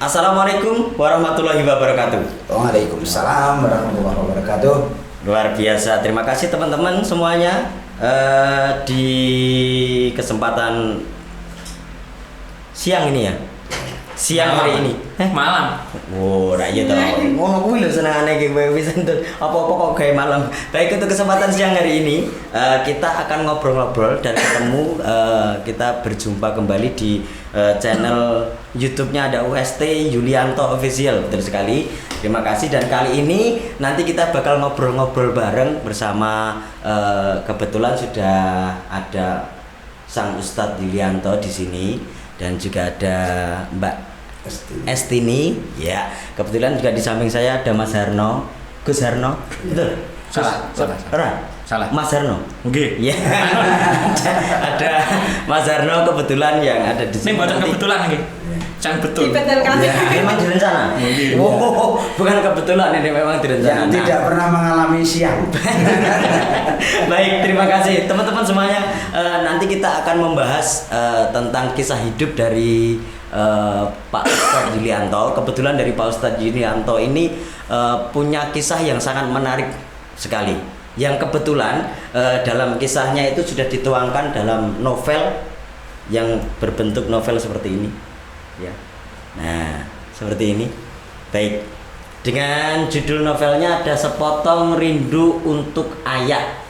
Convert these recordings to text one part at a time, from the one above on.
Assalamualaikum warahmatullahi wabarakatuh. Waalaikumsalam warahmatullahi wabarakatuh. Luar biasa, terima kasih teman-teman semuanya. Di kesempatan siang ini ya, siang hari ini. Malam. Oh, iya toh. Ngono kuwi lho senengane iki kowe wis entuk apa-apa kok gawe malam. Baik, untuk kesempatan siang hari ini kita akan ngobrol-ngobrol dan ketemu, kita berjumpa kembali di channel YouTube-nya ada UST Yulianto Official. Betul sekali. Terima kasih, dan kali ini nanti kita bakal ngobrol-ngobrol bareng bersama, kebetulan sudah ada Sang Ustadz Yulianto di sini dan juga ada Mbak Estini, ya. Kebetulan juga di samping saya ada Mas Harno, Gus Harno, betul? Salah. Mas Harno. Oke. Ya. Ada Mas Harno kebetulan yang ada di sini. Ini bukan kebetulan nih. Jangan betul. Ya, memang direncana. Oh, bukan kebetulan, ini memang direncana. Yang tidak pernah mengalami siang. Baik, terima kasih teman-teman semuanya. Nanti kita akan membahas tentang kisah hidup dari Pak Ustadz Yulianto. Kebetulan dari Pak Ustadz Yulianto ini punya kisah yang sangat menarik sekali. Yang kebetulan dalam kisahnya itu sudah dituangkan dalam novel yang berbentuk novel seperti ini. Ya. Nah, seperti ini. Baik. Dengan judul novelnya ada Sepotong Rindu untuk Ayah.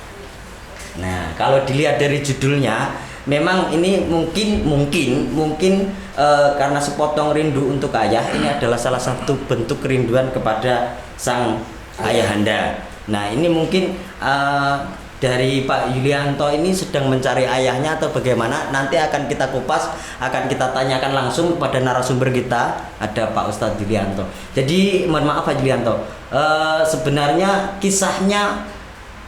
Nah, kalau dilihat dari judulnya, memang ini mungkin karena sepotong rindu untuk ayah, ini adalah salah satu bentuk kerinduan kepada sang ayahanda. Nah, ini mungkin dari Pak Yulianto ini sedang mencari ayahnya atau bagaimana, nanti akan kita kupas, akan kita tanyakan langsung kepada narasumber kita, ada Pak Ustadz Yulianto. Jadi mohon maaf Pak Yulianto, sebenarnya kisahnya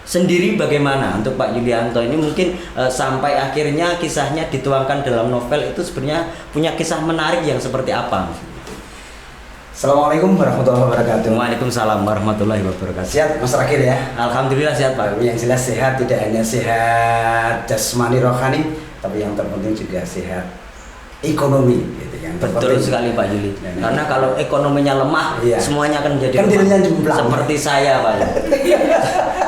sendiri bagaimana untuk Pak Yulianto ini, mungkin sampai akhirnya kisahnya dituangkan dalam novel itu sebenarnya punya kisah menarik yang seperti apa? Assalamualaikum warahmatullahi wabarakatuh. Waalaikumsalam warahmatullahi wabarakatuh. Sehat Mas Rakil ya? Alhamdulillah sehat Pak. Yang jelas sehat, tidak hanya sehat jasmani rohani, tapi yang terpenting juga sehat ekonomi gitu yang Betul sekali Pak Yuli. Karena kalau ekonominya lemah, iya, semuanya akan menjadi lemah. Seperti saya Pak Yuli.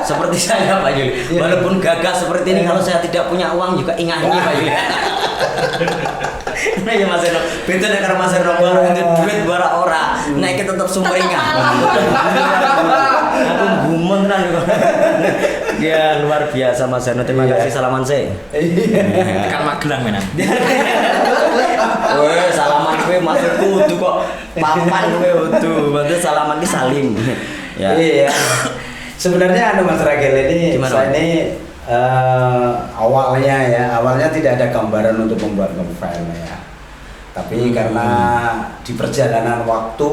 Seperti saya Pak Yuli. Walaupun gagah seperti ini, kalau saya tidak punya uang juga ingat ini Pak Yuli. Nah ya Mas Eno, beda nek karo Mas Eno baru duit bara ora. Nek kita tetap sumringah. Aku gumun kan. Ya luar biasa Mas Eno, terima kasih, salaman sih. Tekan Magelang menan. Weh, salaman kowe masuk kudu kok papan kowe kudu. Berarti salaman ki salim. Ya. Iya. Sebenarnya Mas Ragil ini, gimana, saya ini awalnya tidak ada gambaran untuk membuat novel ya. Tapi karena di perjalanan waktu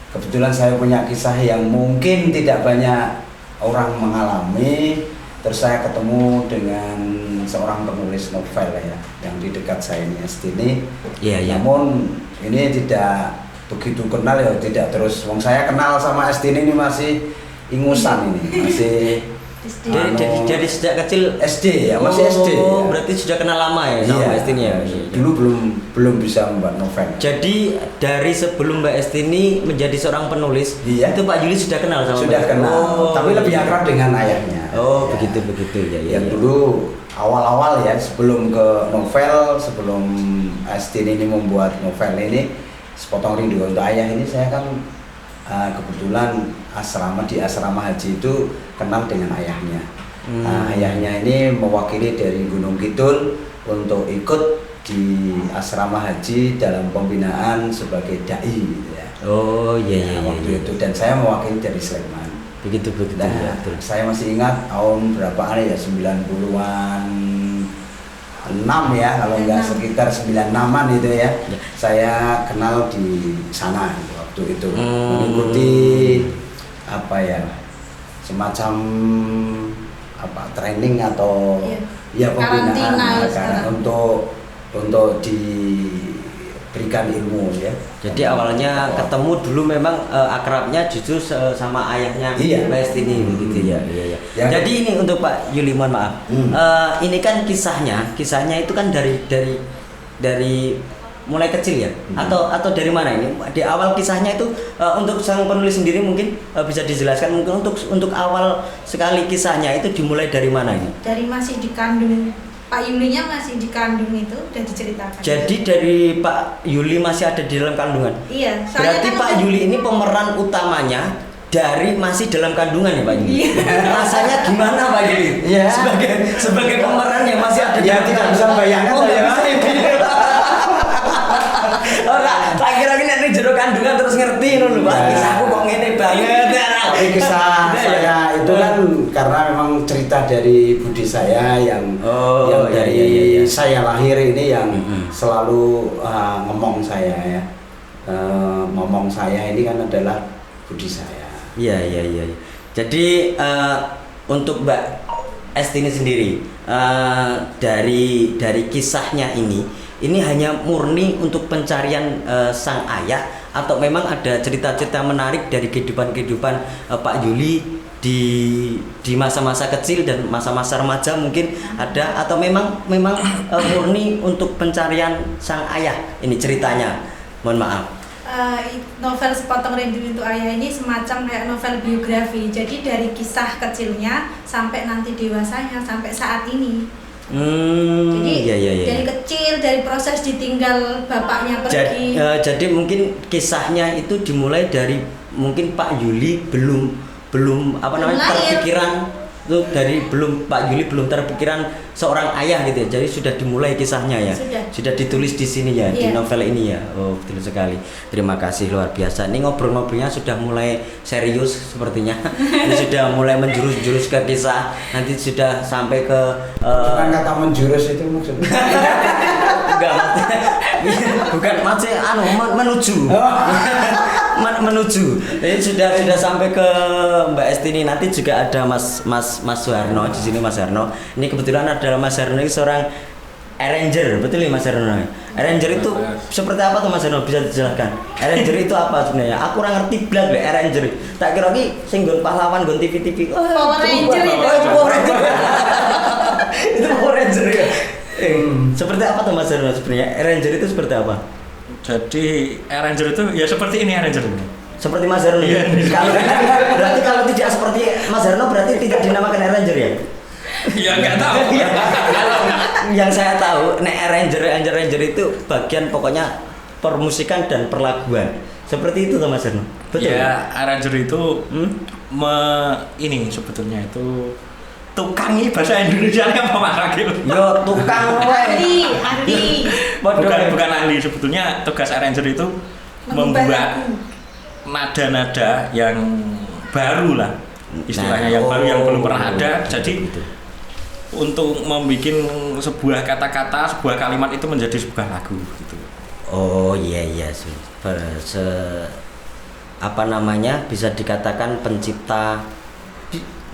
kebetulan saya punya kisah yang mungkin tidak banyak orang mengalami. Terus saya ketemu dengan seorang penulis novel ya, yang di dekat saya ini Estini. Iya. Namun ini tidak begitu kenal ya, tidak terus. Wong saya kenal sama Estini ini masih ingusan ini, masih dari sejak kecil SD ya, masih SD. Oh, ya. berarti sudah kenal lama ya sama Mbak Estini ya. Dulu belum bisa membuat novel. Jadi dari sebelum Mbak Estini menjadi seorang penulis, iya, itu Pak Yuli sudah kenal sama sudah Mbak? Kenal, tapi lebih akrab dengan ayahnya. Oh, ya. begitu ya. Yang dulu awal-awal ya, sebelum ke novel, sebelum Estini ini membuat novel ini Sepotong Rindu untuk Ayah ini, saya kan kebetulan di asrama haji itu kenal dengan ayahnya. Ayahnya ini mewakili dari Gunung Kidul untuk ikut di asrama haji dalam pembinaan sebagai dai gitu ya. Oh iya. Waktu itu, dan saya mewakili dari Sleman. Begitu Nah, ya. saya masih ingat tahun berapaan ya, 90-an 6 ya, kalau enggak sekitar 96-an itu ya. Saya kenal di sana waktu itu, mengikuti semacam training atau pembinaan untuk diberikan ilmu ya. Jadi awalnya ketemu dulu memang akrabnya justru sama ayahnya Mbak Estini begitu ya. Iya. Jadi ini untuk Pak Yuli, mohon maaf. Ini kan kisahnya itu kan dari mulai kecil ya? Atau dari mana ini? Di awal kisahnya itu untuk sang penulis sendiri mungkin bisa dijelaskan mungkin untuk awal sekali kisahnya itu dimulai dari mana ini? Dari masih dikandung, Pak Yulinya masih dikandung itu udah diceritakan. Jadi dari Pak Yuli masih ada di dalam kandungan? Iya. Berarti Kan Pak Yuli ini pemeran utamanya dari masih dalam kandungan ya Pak Yuli? Rasanya gimana Pak Yuli? Iya. Sebagai pemeran yang masih ada di Ya tidak bisa bayangkan nggak saya. bisa ini. Ora, tak kira ini nek jero kandungan terus ngerti ngono lho Pak. Ya. Kisahku kok ngene banget. Tapi kisah saya itu kan karena memang cerita dari budi saya yang Oh, yang dari iya. saya lahir ini yang selalu ngomong saya ya. Ngomong saya ini kan adalah budi saya. Iya. Jadi untuk Mbak Estini sendiri dari kisahnya ini hanya murni untuk pencarian sang ayah atau memang ada cerita-cerita menarik dari kehidupan Pak Yuli di masa-masa kecil dan masa-masa remaja mungkin ada atau memang murni untuk pencarian sang ayah ini ceritanya. Mohon maaf. Novel Sepotong Rindu Untuk Ayah ini semacam kayak novel biografi. Jadi dari kisah kecilnya sampai nanti dewasanya sampai saat ini. Jadi Iya. dari kecil, dari proses ditinggal bapaknya pergi. Jadi mungkin kisahnya itu dimulai dari mungkin Pak Yuli belum apa namanya lahir. terpikiran itu dari Pak Yuli belum terpikiran seorang ayah gitu ya. Jadi sudah dimulai kisahnya ya. Sudah ditulis di sini ya, di Iya. novel ini ya. Oh, betul sekali. Terima kasih luar biasa. Ini ngobrol-ngobrolnya sudah mulai serius sepertinya. Ini sudah mulai menjurus-jurus ke kisah. Nanti sudah sampai ke Bukan kata menjurus itu maksudnya. enggak maksudnya bukan maksudnya menuju. Menuju. Jadi sudah sampai ke Mbak Estini. Nanti juga ada Mas Suharno di sini Mas Harno. Ini kebetulan adalah Mas Harno ini seorang arranger, betul ya Mas Harno? Arranger itu seperti apa tuh Mas Harno, bisa dijelaskan? Arranger itu apa sebenarnya? Aku kurang ngerti blas lho arranger. Tak kira ki sing nggon pahlawan nggon TV. Power Ranger itu. Power Ranger. Itu Power Ranger ya. Seperti apa tuh Mas Harno sebenarnya? Arranger itu seperti apa? Jadi arranger itu ya seperti ini arranger ini. Seperti Mas Harno. Iya. Berarti kalau tidak seperti Mas Harno berarti tidak dinamakan arranger ya? Ya nggak tahu. Kalau yang saya tahu, arranger itu bagian pokoknya permusikan dan perlaguan. Seperti itu tuh Mas Harno. Betul. Ya arranger itu ini sebetulnya itu tukangi bahasa Indonesia apa Mas Akil? Yo tukang wae. Ahli. Bukan ahli, sebetulnya tugas arranger itu membuat nada-nada yang baru lah istilahnya, yang baru yang belum pernah ada. Jadi untuk membuat sebuah kata-kata, sebuah kalimat itu menjadi sebuah lagu gitu. Oh iya apa namanya bisa dikatakan pencipta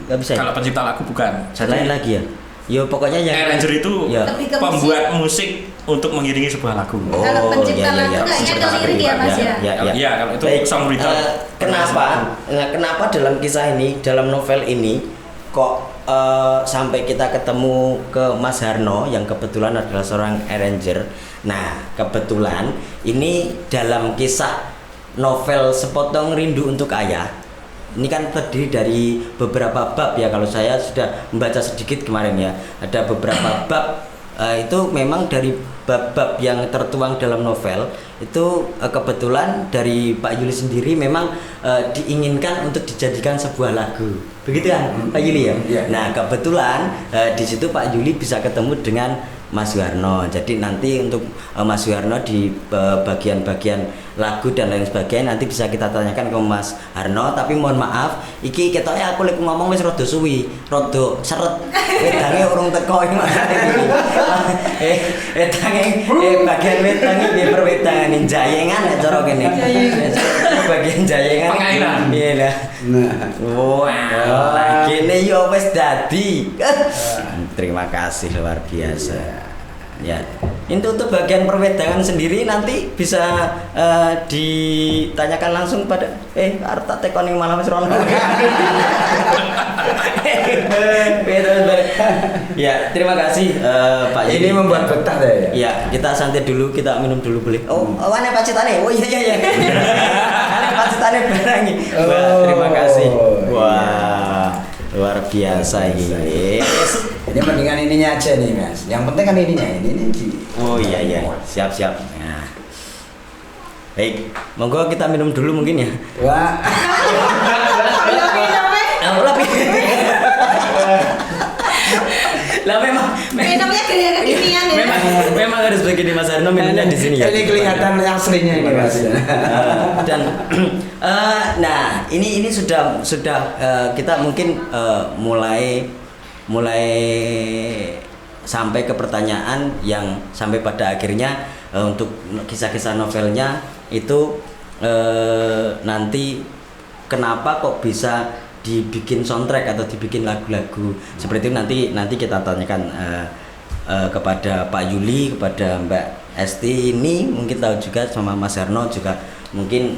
nggak bisa ya? Kalau pencipta lagu bukan. Lain lagi ya. Yo pokoknya yang arranger itu ya. pembuat musik untuk mengiringi sebuah lagu. Kalau pencipta lagu kayaknya ke lirik ya Mas ya. Iya, kalau itu Baik, songwriter. Kenapa dalam kisah ini, dalam novel ini kok sampai kita ketemu ke Mas Harno yang kebetulan adalah seorang arranger. Nah, kebetulan ini dalam kisah novel Sepotong Rindu Untuk Ayah. Ini kan terdiri dari beberapa bab ya, kalau saya sudah membaca sedikit kemarin ya. Ada beberapa bab itu memang dari bab-bab yang tertuang dalam novel itu kebetulan dari Pak Yuli sendiri memang diinginkan untuk dijadikan sebuah lagu. Begitu kan Pak Yuli ya? Iya. Nah, kebetulan di situ Pak Yuli bisa ketemu dengan Mas Suharno. Jadi nanti untuk Mas Suharno di bagian-bagian lagu dan lain sebagainya nanti bisa kita tanyakan ke Mas Harno. Tapi mohon maaf, iki ketoknya aku lek ngomong wis rada suwi, rada seret. Wedange urung teko iki Mas. Wedange bagian wedange piye perwedangan jayengan nek cara kene. Bagian jayengan. Pengairan. Iya lah. Wah, kene yo wis dadi. Terima kasih luar biasa. Ya, untuk bagian perwedangan sendiri nanti bisa ditanyakan langsung pada arep tak tekoni malam wis rono. Ya, terima kasih Pak Yudi. Ini membuat betah deh. Ya, kita santai dulu, kita minum dulu boleh. Oh, mana Pak Citane? Oh iya. Mana Pak Citane barang ini. Terima kasih. Wah, luar biasa ini. Ini mendingan ininya aja nih Mas. Yang penting kan ininya ini. Oh iya. Siap. Nah. Baik, monggo kita minum dulu mungkin ya. Wah. Lah memang minumnya gaya kekinian ya. memang harus begini Mas Arno minumnya di sini ya. Ini kelihatan aslinya ini Mas. Dan nah ini sudah kita mungkin mulai sampai ke pertanyaan yang sampai pada akhirnya untuk kisah-kisah novelnya itu nanti kenapa kok bisa dibikin soundtrack atau dibikin lagu-lagu seperti itu nanti kita tanyakan kepada Pak Yuli, kepada Mbak Esti ini mungkin tahu juga, sama Mas Herno juga mungkin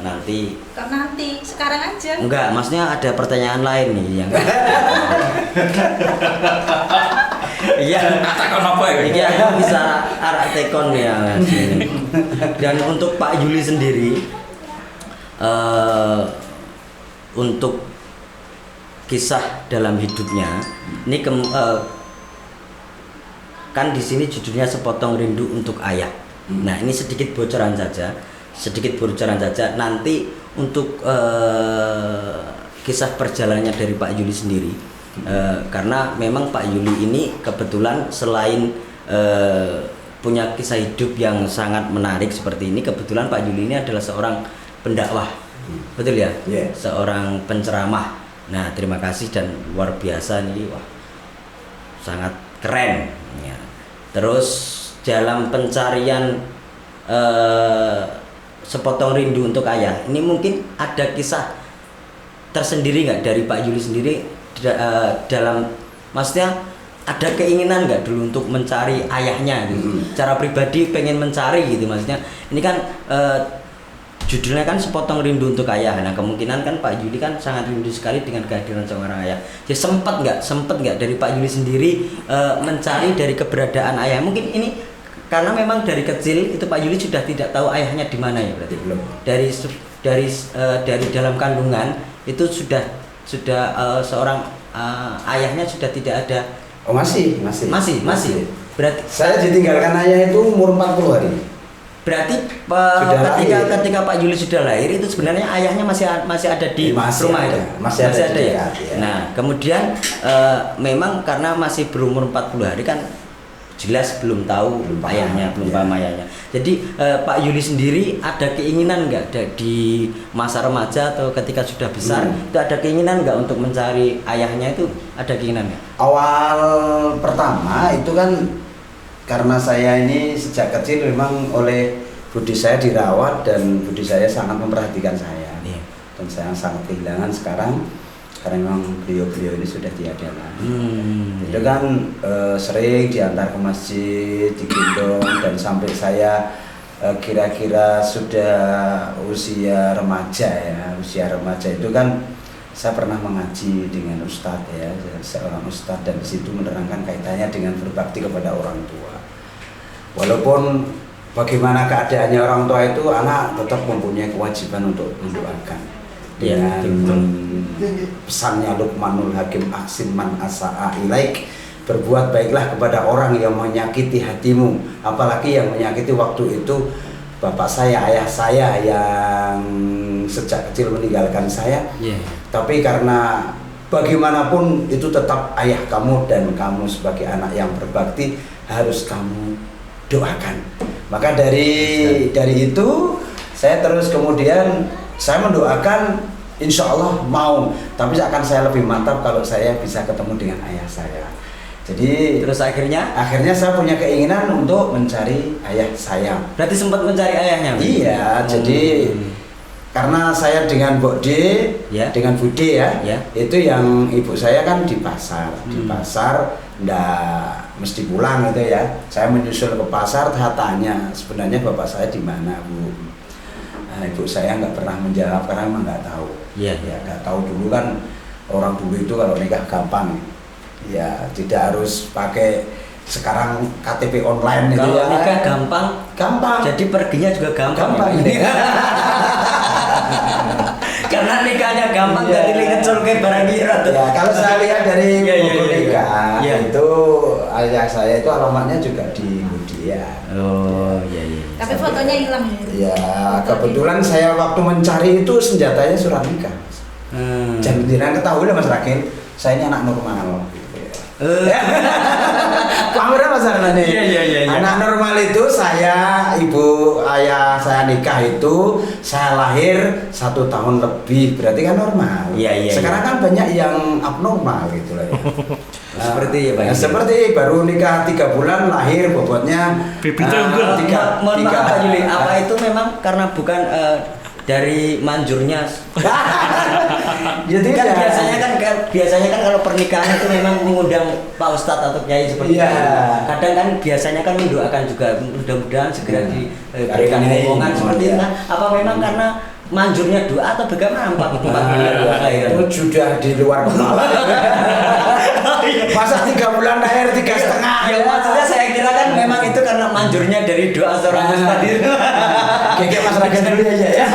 nanti. Kok nanti? Sekarang aja. Enggak, maksudnya ada pertanyaan lain nih yang iya, Takon apa ya? iya bisa arah tekon ya Mas. Dan untuk Pak Yuli sendiri untuk kisah dalam hidupnya ini kan di sini judulnya Sepotong Rindu untuk Ayah. Nah, ini sedikit bocoran saja. Nanti untuk kisah perjalanannya dari Pak Yuli sendiri. Karena memang Pak Yuli ini kebetulan selain punya kisah hidup yang sangat menarik seperti ini, kebetulan Pak Yuli ini adalah seorang pendakwah, betul ya? Yeah. Seorang penceramah. Nah, terima kasih dan luar biasa nih, wah, sangat keren. Ya. Terus dalam pencarian Sepotong Rindu untuk Ayah, ini mungkin ada kisah tersendiri nggak dari Pak Yuli sendiri dalam, maksudnya ada keinginan nggak dulu untuk mencari ayahnya gitu. Cara pribadi pengen mencari gitu, maksudnya ini kan judulnya kan Sepotong Rindu untuk Ayah. Nah, kemungkinan kan Pak Yuli kan sangat rindu sekali dengan kehadiran seorang ayah. Jadi sempat nggak dari Pak Yuli sendiri mencari dari keberadaan ayah? Mungkin ini karena memang dari kecil itu Pak Yuli sudah tidak tahu ayahnya di mana ya, berarti belum. Dari dalam kandungan itu sudah seorang ayahnya sudah tidak ada. Oh, masih. Berarti Saya ditinggalkan ayah itu umur 40 hari. berarti ketika Pak Yuli sudah lahir itu sebenarnya ayahnya masih ada di rumah itu. Masih ada ya. ya. Nah, kemudian memang karena masih berumur 40 hari kan jelas belum tahu ayahnya, belum paham ayahnya. Jadi Pak Yuli sendiri ada keinginan nggak di masa remaja atau ketika sudah besar itu ada keinginan nggak untuk mencari ayahnya, itu ada keinginan nggak? Awal pertama itu kan karena saya ini sejak kecil memang oleh budi saya dirawat dan budi saya sangat memperhatikan saya. Dan saya sangat kehilangan sekarang karena memang beliau ini sudah tiada lagi. Itu kan sering diantar ke masjid, digendong, dan sampai saya kira-kira sudah usia remaja ya. Usia remaja itu kan saya pernah mengaji dengan ustadz ya, seorang ustadz, dan disitu menerangkan kaitannya dengan berbakti kepada orang tua. Walaupun bagaimana keadaannya orang tua itu, anak tetap mempunyai kewajiban untuk mendoakan. Dengan pesannya Luqmanul Hakim, aksin man asa'a ilaik, berbuat baiklah kepada orang yang menyakiti hatimu, apalagi yang menyakiti waktu itu bapak saya, ayah saya yang sejak kecil meninggalkan saya. Tapi karena bagaimanapun itu tetap ayah kamu, dan kamu sebagai anak yang berbakti harus kamu doakan. Maka dari itu saya terus kemudian saya mendoakan, insya Allah mau, tapi akan saya lebih mantap kalau saya bisa ketemu dengan ayah saya. Jadi terus akhirnya saya punya keinginan untuk mencari ayah saya. Berarti sempat mencari ayahnya? Iya, jadi karena saya dengan Mbok D, dengan Bude ya, itu yang ibu saya kan di pasar, ndak mesti pulang gitu ya. Saya menyusul ke pasar, tanya sebenarnya bapak saya di mana, Bu. Nah, ibu saya nggak pernah menjawab karena memang nggak tahu. Nggak tahu dulu kan. orang dulu itu kalau nikah gampang, ya tidak harus pakai sekarang KTP online itu Kalau ya. nikah gampang, jadi perginya juga gampang. Gampang. Ya? Karena nikahnya gampang, Iya. jadi ngecul kayak barang kira tuh. Ya, kalau saya lihat dari Iya, iya, buku iya, nikah iya. itu ayah saya itu alamatnya juga di Mudia. Oh iya iya. Tapi fotonya hilang ya. Ya, Foto kebetulan saya waktu mencari itu senjatanya surat nikah. Jangan ketahui lah Mas Rakin, saya ini anak normal. Pamernya Mas Arna nih. Iya. Anak normal itu saya, ibu, ayah saya nikah itu saya lahir 1 tahun lebih, berarti kan normal. Iya. Sekarang kan banyak yang abnormal gitu lah ya. Seperti ya Pak. Seperti baru nikah 3 bulan lahir bobotnya Bibi tunggul. Mohon maaf Pak Yuli, apa itu memang karena bukan dari manjurnya? Jadi Kan biasanya kan kalau pernikahan itu memang mengundang Pak Ustadz atau Kiai seperti Iya. itu. Kadang kan biasanya kan mendoakan juga mudah-mudahan segera diberikan Amin. omongan seperti itu. Iya. Kan? Apa memang karena manjurnya doa atau bagaimana Pak bulan kelahiran? itu sudah di luar kepala. Masa 3 bulan lahir 3,5 Ya maksudnya saya kira kan memang itu karena manjurnya dari doa seorang Ustadz itu. Kayak Mas Raga dulu aja ya.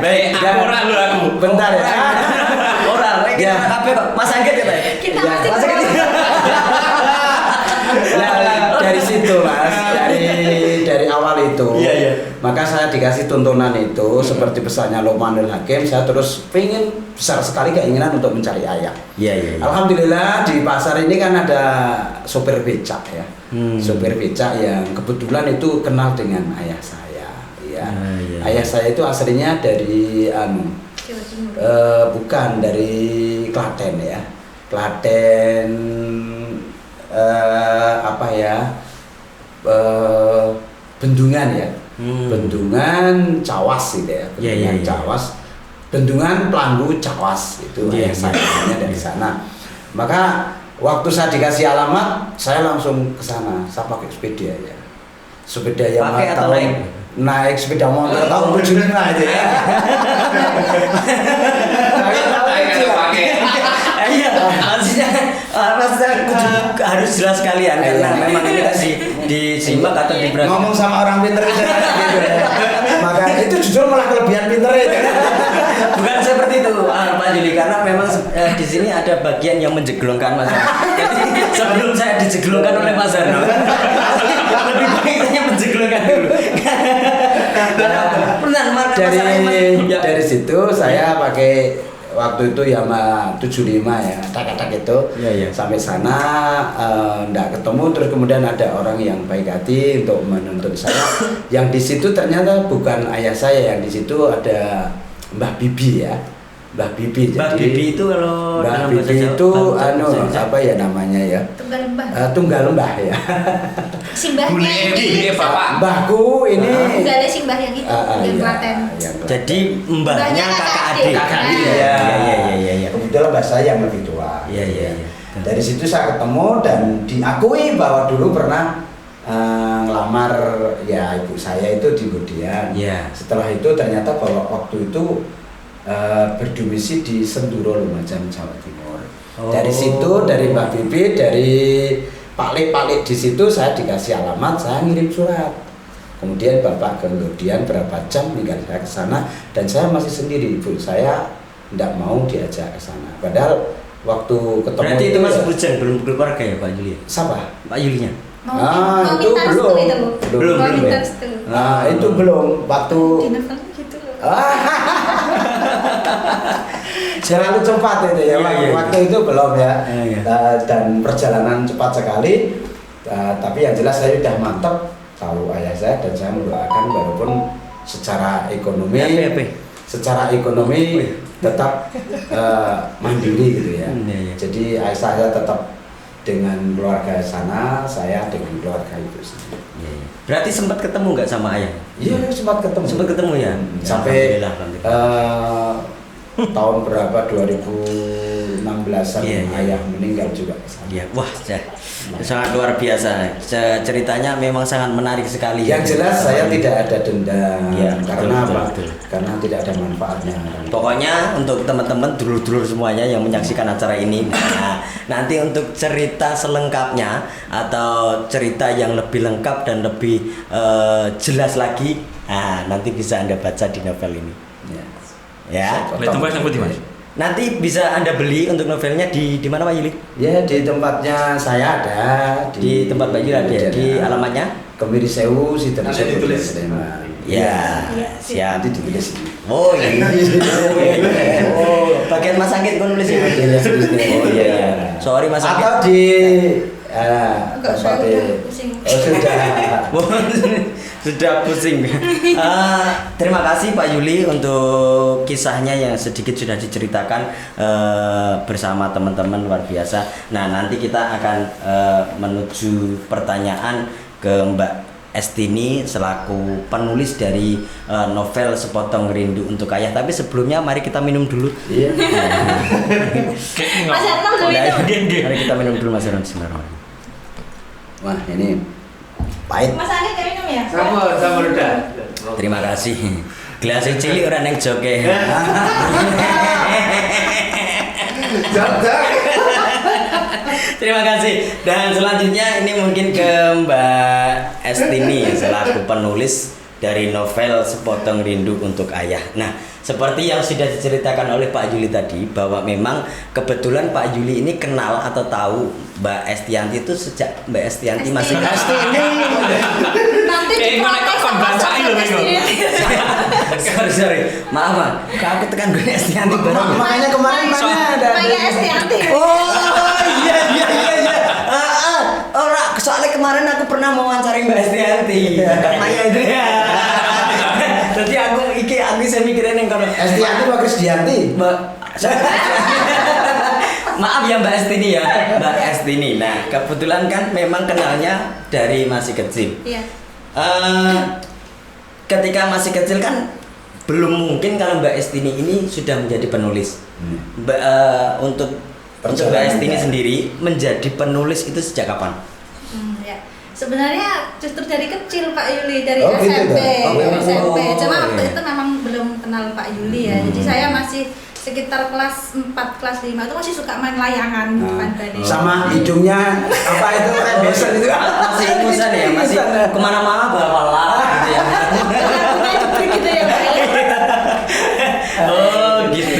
Baik, aku ora lu aku. Bentar ya. Orang, Ya. kita kabeh kok. Mas Anggit ya Pak? Kita Ya, masih masih kurang. Nah, dari situ Mas, dari awal itu, Iya. maka saya dikasih tuntunan itu seperti pesannya Luqmanul Hakim, saya terus pengen besar sekali keinginan untuk mencari ayah. Iya. Alhamdulillah di pasar ini kan ada sopir becak ya, Hmm. sopir becak yang kebetulan itu kenal dengan ayah saya. Ya. Iya. Ayah saya itu aslinya dari Jawa Timur. bukan dari Klaten ya, Klaten apa ya, Bendungan ya, Bendungan Cawas gitu ya, Bendungan Iya. Cawas, Bendungan Pelanggu Cawas itu Iya, ayah saya dari sana. Maka waktu saya dikasih alamat, saya langsung ke sana. Saya pakai sepeda ya, sepeda yang Pakai atau naik sepeda motor tahun 75 aja ya. Iya, maksudnya harus jelas sekalian karena Iya. memang ini kan disimak atau diberangkat. Ngomong sama orang pinter itu gitu ya. Maka itu justru malah kelebihan pinter itu. Bukan seperti itu Pak Juli, karena memang di sini ada bagian yang menjeglongkan Mas Arno. Jadi sebelum saya dijeglongkan oleh Mas Arno, lebih baik saya menjeglongkan dulu. Benar, Dari situ saya pakai waktu itu Yamaha 75 ya, tak itu. Iya. Sampai sana enggak ketemu, terus kemudian ada orang yang baik hati untuk menuntut saya. Yang di situ ternyata bukan ayah saya, yang di situ ada Mbah Bibi ya. Mbah Bibi. Mbak Bibi itu kalau Mbah dalam Bibi bahasa Jawa, itu bahasa Indonesia. apa ya namanya ya? Tunggal Mbah. Tunggal Mbah ya. Simbahnya Bule yang Bule itu. Bapak. Mbahku ini Tunggalnya simbah yang itu, yang iya, Klaten. yang Klaten. Jadi mbahnya Mbahnya kakak kakak adik. adik. Kakak adik, Iya. ya. Kebetulan mbak saya yang lebih tua. Iya. Dari situ saya ketemu dan diakui bahwa dulu pernah ngelamar ya ibu saya itu di Budian. Iya. Setelah itu ternyata bahwa waktu itu berdomisili di Senduro Lumajang, Jawa Timur. Oh. Dari situ, dari Mbak Bibi, dari Pak-Lik di situ saya dikasih alamat, saya ngirim surat. Kemudian Bapak kemudian berapa jam tinggal saya ke sana dan saya masih sendiri, ibu saya tidak mau diajak ke sana. Padahal waktu ketemu Berarti itu masih bujang, belum keluarga ya Pak Juli? siapa? Pak Yulinya? Mau Ah, mau itu minta belum. restu itu. Belum, Mau belum minta ya? restu. Nah, itu belum waktu Di novel gitu loh. terlalu cepat itu ya. Iya. Waktu itu belum ya. Iya. Dan perjalanan cepat sekali. Tapi yang jelas saya sudah mantap tahu ayah saya dan saya mendoakan walaupun secara ekonomi secara ekonomi tetap mandiri gitu ya. Iya. Jadi ayah saya tetap dengan keluarga sana, saya dengan keluarga itu sendiri. Berarti sempat ketemu nggak sama ayah? Iya, sempat ketemu. Sempat ketemu ya? Sampai Alhamdulillah. tahun berapa 2016an Iya, iya. ayah meninggal juga. Ya, wah, sangat luar biasa. Ceritanya memang sangat menarik sekali. Yang jelas saya tidak ada dendam. Iya, Karena betul, apa? betul. Karena tidak ada manfaatnya. Pokoknya untuk teman-teman dulur-dulur semuanya yang menyaksikan acara ini, nah, nanti untuk cerita selengkapnya atau cerita yang lebih lengkap dan lebih jelas lagi, nah, nanti bisa Anda baca di novel ini. Ya. Boleh tempat yang putih, Mas? Nanti bisa Anda beli untuk novelnya di mana Pak Yuli? Ya di tempatnya saya ada. Di tempat Pak Yuli ada. Di alamatnya? Kemiri Sewu, Sidoarjo. Nanti ditulis. Ya, Iya, siap. Nanti ditulis. Oh iya. Oh, bagian Mas Anggit kau nulis ya? Oh iya. Sorry Mas Anggit. Atau di Enggak, saya tempat udah pusing. Oh sudah. Sudah pusing. Terima kasih Pak Yuli untuk kisahnya yang sedikit sudah diceritakan bersama teman-teman, luar biasa. Nah, nanti kita akan menuju pertanyaan ke Mbak Estini selaku penulis dari novel Sepotong Rindu untuk Ayah. Tapi sebelumnya mari kita minum dulu. Iya. Mas Arnold dulu itu. Mari kita minum dulu Mas Ron. Bismillahirrahmanirrahim. Wah ini pahit. Mas Anit kayak minum ya? Sama udah. Terima kasih. Gelasnya cilik orang yang joke. Terima kasih. Dan selanjutnya ini mungkin ke Mbak Estini selaku penulis dari novel Sepotong Rindu untuk Ayah. Nah, seperti yang sudah diceritakan oleh Pak Yuli tadi, bahwa memang kebetulan Pak Yuli ini kenal atau tahu Mbak Estianti itu sejak Mbak Estianti masih Estini. Nanti diprotes sama sorry, maaf, aku tekan gue Estianti bareng. Makanya kemarin mana ada. Maya Estianti. Oh iya. Ora, soalnya kemarin aku pernah mewawancari Mbak Estianti. Maya Adria. Jadi aku saya mikirin yang kalau Estianti Mbak Krisdianti. Mbak maaf ya Mbak Estini ya, Mbak Estini. Nah, kebetulan kan memang kenalnya dari masih kecil. Iya. Ketika masih kecil kan belum mungkin kalau Mbak Estini ini sudah menjadi penulis. Untuk Mbak Estini sendiri menjadi penulis itu sejak kapan? Ya. Sebenarnya justru dari kecil Pak Yuli, dari Oh, gitu SMP, dah. Oh, memang. SMP. Cuma Oh, waktu iya. itu memang belum kenal Pak Yuli ya. Jadi saya masih sekitar kelas 4, kelas 5 itu masih suka main layangan di depan balai. Sama hidungnya apa itu rembesan itu. Masih ikusan ya, masih kemana-mana bawa gitu ya. Lagunya jebrik gitu ya Pak ya. Oh gitu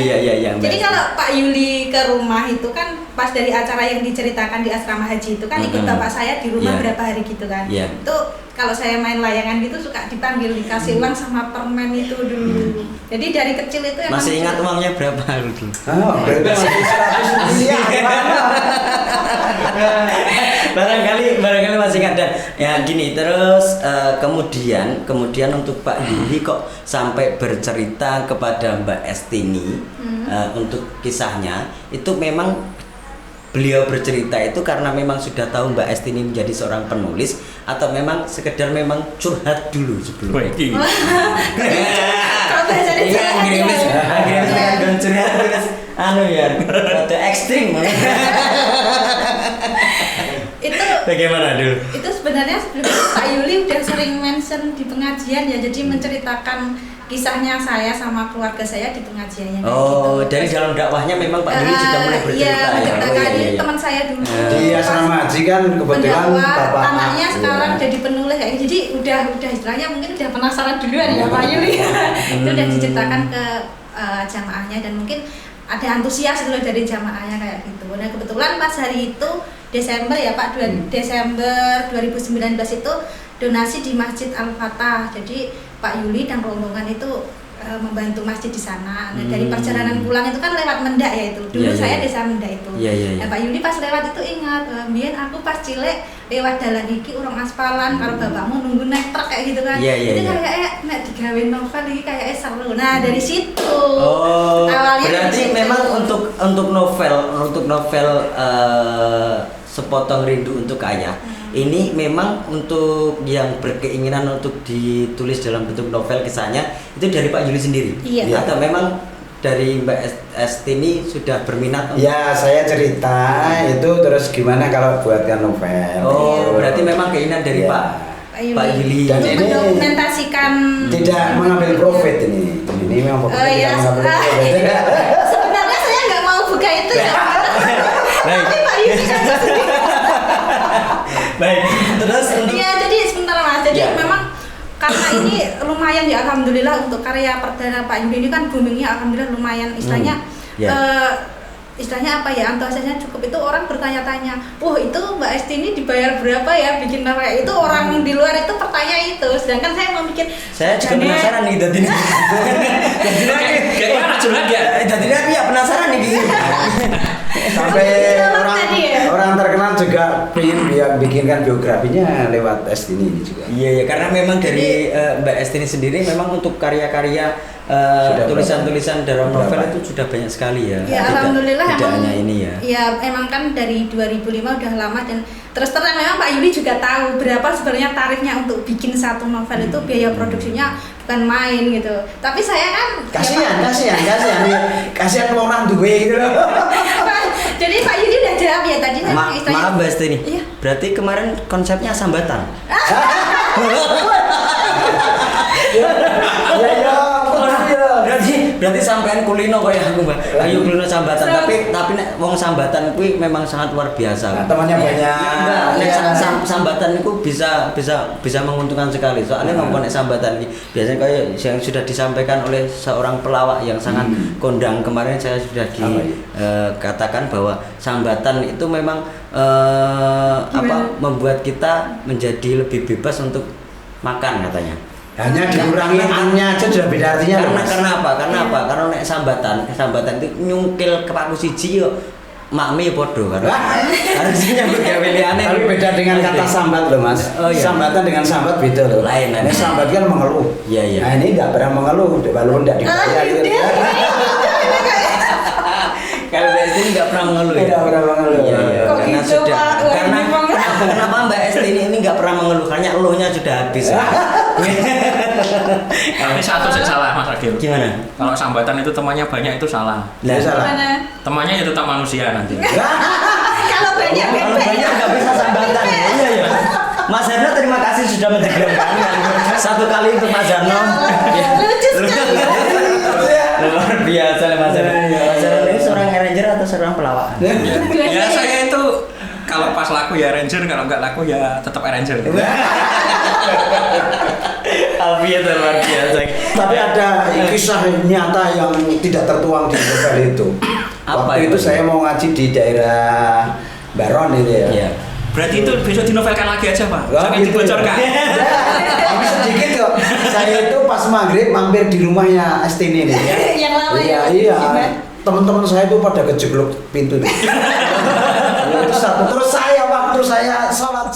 ya. Jadi kalau Pak Yuli ke rumah itu kan pas dari acara yang diceritakan di asrama haji itu kan ikut bapak saya di rumah Iya. berapa hari gitu kan. Iya. Itu kalau saya main layangan gitu suka dipanggil dikasih uang sama permen itu dulu. Jadi dari kecil itu emang Masih ingat uangnya berapa dulu? Berarti masih 100 miliar. barangkali masih ingat. Dan ya gini terus kemudian untuk Pak Yuli kok sampai bercerita kepada Mbak Estini untuk kisahnya itu memang beliau bercerita itu karena memang sudah tahu Mbak Estini menjadi seorang penulis atau memang sekedar memang curhat dulu sebelum itu? kalau bahasanya Iya, curhat akhirnya kan curhat terus ya, rada ekstrim. itu Bagaimana dulu? itu sebenarnya sebelumnya Pak Yuli udah sering mention di pengajian ya, jadi menceritakan kisahnya saya sama keluarga saya di pengajiannya kayak Oh, gitu. dari dalam dakwahnya memang Pak Yuli sudah mulai bercerita Iya, menceritakan ini teman saya dulu. Di asrama haji kan kebetulan Pendakwa, bapak anaknya sekarang iya. jadi penulis kayak gitu. Jadi udah istilahnya mungkin udah penasaran duluan ya Pak Yuli. Itu udah diceritakan ke jamaahnya dan mungkin ada antusias dulu dari jamaahnya kayak gitu. Nah kebetulan pas hari itu Desember ya Pak, Desember 2019 itu donasi di Masjid Al-Fatah. Jadi Pak Yuli dan rombongan itu membantu masjid di sana. Nah, dari perjalanan pulang itu kan lewat Mendak ya itu. Dulu Iya, saya iya. desa Mendak itu. Iya. Nah, Pak Yuli pas lewat itu ingat, "Mbiyen aku pas cilik lewat dalan iki urung aspalan karo bapakmu nunggu naik truk kayak gitu kan." Iya, Itu iya. kayak nek digawe novel iki kayak seru. Nah, dari situ. Oh, Awalnya dari berarti situ. memang untuk novel Sepotong Rindu untuk Ayah ini memang untuk yang berkeinginan untuk ditulis dalam bentuk novel kisahnya itu dari Pak Yuli sendiri. Iya. Atau memang dari Mbak Esti ini sudah berminat untuk- Ya, saya cerita itu terus gimana kalau buatkan novel. Oh, gitu. berarti memang keinginan dari Ya. Pak Yuli. Dan untuk ini mendokumentasikan Tidak mengambil profit ini. Ini memang fokusnya iya. tidak mengambil profit. Sebenarnya saya nggak mau buka itu ya Pak. Baik. Tapi Pak Yudi kan Baik. Terus untuk Iya, jadi sebentar Mas. Jadi Ya. memang karena ini lumayan ya alhamdulillah untuk karya perdana Pak Yudi ini kan boomingnya alhamdulillah lumayan istilahnya Ya. istilahnya apa ya, antusiasnya cukup. Itu orang bertanya-tanya, wah itu Mbak Esti ini dibayar berapa ya bikin novel itu, orang di luar itu pertanyaan itu, sedangkan saya mau mikir saya juga "Jane, penasaran nih jadi Kayak gimana curhat ya? jadi aku ya penasaran nih gitu. Sampai Iya, orang tadi ya. orang terkenal juga ingin bikinkan biografinya lewat tes ini juga. Iya ya, karena memang dari Mbak Esti ini sendiri memang untuk karya-karya Sudah tulisan-tulisan dalam novel berapa? itu sudah banyak sekali ya. Ya Tidak- alhamdulillah tidak emang hanya ini ya. Ya emang kan dari 2005 udah lama, dan terus terang memang Pak Yuli juga tahu berapa sebenarnya tarifnya untuk bikin satu novel itu, biaya produksinya bukan main gitu. Tapi saya kan kasihan orang duwe gitu loh. jadi Pak Yuli udah jawab ya tadi memang istilahnya. Maaf Mbak Esti nih. Iya. Berarti kemarin konsepnya sambatan. Berarti sampean kulino kayak aku Mbak. Ayo kulino sambatan, tapi nek wong sambatan kuwi memang sangat luar biasa. Nah, temannya banyak. Enggak, nek Iya. sambatan itu bisa menguntungkan sekali. Soalnya ngomong nek sambatan ini biasanya kayak yang sudah disampaikan oleh seorang pelawak yang sangat kondang kemarin, saya sudah dikatakan bahwa sambatan itu memang membuat kita menjadi lebih bebas untuk makan katanya. Hanya dikurangi an-nya aja sudah beda artinya loh, Mas. Karena apa? Karena nek sambatan itu nyungkil ke paku siji yo makmi podo kan. Harusnya nyambut gawe liyane. Tapi beda dengan kata sambat loh, Mas. Oh, iya. Sambatan dengan sambat beda loh. Lain. Ini sambat kan mengeluh. Iya, iya. Nah, ini enggak pernah mengeluh, walaupun enggak dibayar gitu. Kalau Mbak Esti nggak pernah mengeluh ya. Nggak pernah mengeluh. Iya, iya. Kok Karena gitu, sudah. Pak? Wah, Karena ini banget. kenapa Mbak Esti ini nggak pernah mengeluh? Karena eluhnya sudah habis. Tapi satu sih salah Mas Agil. Gimana? Kalau sambatan itu temannya banyak itu salah. Lah, salah. Gimana? Temannya ya tetap manusia nanti. Kalau banyak kalau banyak nggak bisa sambatan. Iya ya. Mas Herno terima kasih sudah menjelaskan. Satu kali untuk Mas Herno. Lucu sekali. Luar biasa Mas Herno. Mas Herno ini seorang arranger atau seorang pelawak? Ya saya itu kalau pas laku ya arranger, kalau nggak laku ya tetap arranger. Alfian luar biasa. Tapi ada kisah nyata yang tidak tertuang di novel itu. Apa Waktu itu? itu saya mau ngaji di daerah Baron itu ya. Iya. Berarti itu besok dinovelkan lagi aja Pak. Wah, Jangan gitu. dibocorkan. Tapi sedikit kok. Saya itu pas maghrib mampir di rumahnya Estini nih ya. Yang lama Iya, ya. iya. Gimana? Teman-teman saya itu pada kejeblok pintu. Itu satu. Terus saya waktu saya sholat